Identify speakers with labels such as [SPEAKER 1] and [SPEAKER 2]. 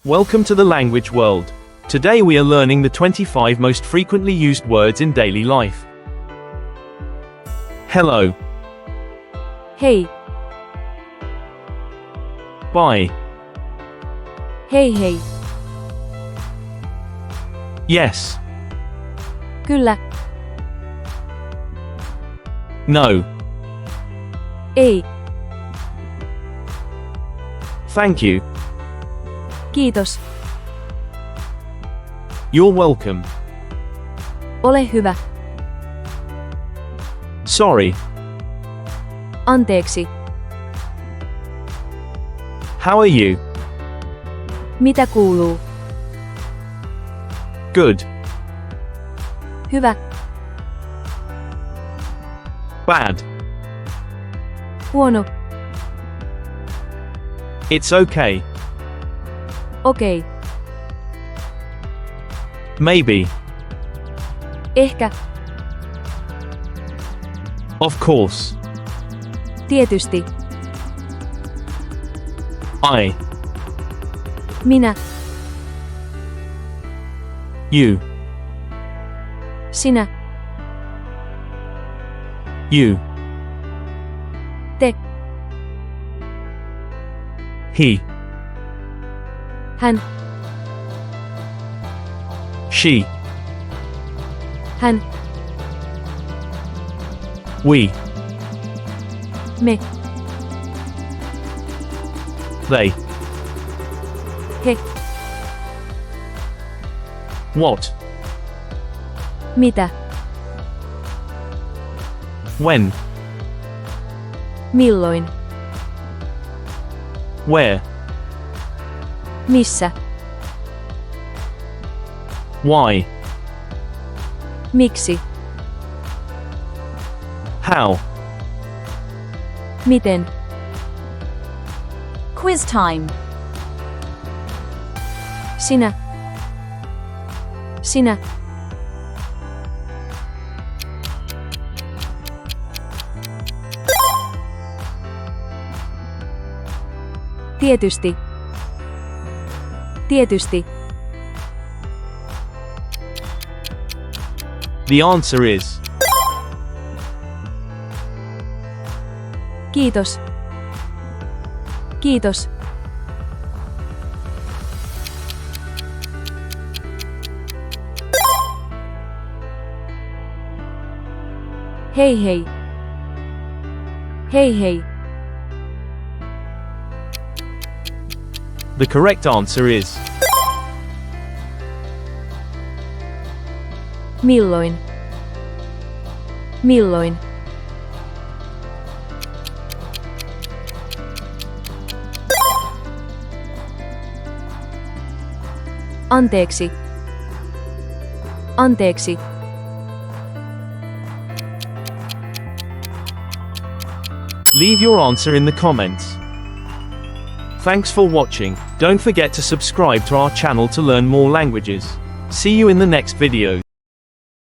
[SPEAKER 1] Welcome to the language world. Today we are learning the 25 most frequently used words in daily life. Hello.
[SPEAKER 2] Hei,
[SPEAKER 1] Bye.
[SPEAKER 2] hei hei,
[SPEAKER 1] Yes.
[SPEAKER 2] kyllä,
[SPEAKER 1] No.
[SPEAKER 2] ei,
[SPEAKER 1] Thank you.
[SPEAKER 2] kiitos,
[SPEAKER 1] You're welcome.
[SPEAKER 2] ole hyvä,
[SPEAKER 1] Sorry.
[SPEAKER 2] anteeksi,
[SPEAKER 1] How are you?
[SPEAKER 2] mitä kuuluu,
[SPEAKER 1] Good.
[SPEAKER 2] hyvä,
[SPEAKER 1] Bad.
[SPEAKER 2] huono,
[SPEAKER 1] It's okay.
[SPEAKER 2] okei,
[SPEAKER 1] Maybe.
[SPEAKER 2] ehkä,
[SPEAKER 1] Of course.
[SPEAKER 2] tietysti,
[SPEAKER 1] I.
[SPEAKER 2] minä,
[SPEAKER 1] You.
[SPEAKER 2] sinä,
[SPEAKER 1] You.
[SPEAKER 2] te,
[SPEAKER 1] He.
[SPEAKER 2] hän,
[SPEAKER 1] She.
[SPEAKER 2] hän,
[SPEAKER 1] We.
[SPEAKER 2] me,
[SPEAKER 1] They.
[SPEAKER 2] he,
[SPEAKER 1] What?
[SPEAKER 2] mitä,
[SPEAKER 1] When?
[SPEAKER 2] milloin,
[SPEAKER 1] Where?
[SPEAKER 2] missä,
[SPEAKER 1] Why?
[SPEAKER 2] miksi,
[SPEAKER 1] How?
[SPEAKER 2] miten,
[SPEAKER 3] Quiz time.
[SPEAKER 2] sinä, sinä, tietysti, tietysti,
[SPEAKER 1] The answer is
[SPEAKER 2] kiitos, kiitos, hei hei, hei hei,
[SPEAKER 1] The correct answer is
[SPEAKER 2] milloin, milloin, anteeksi, anteeksi,
[SPEAKER 1] Leave your answer in the comments. Thanks for watching. Don't forget to subscribe to our channel to learn more languages. See you in the next video.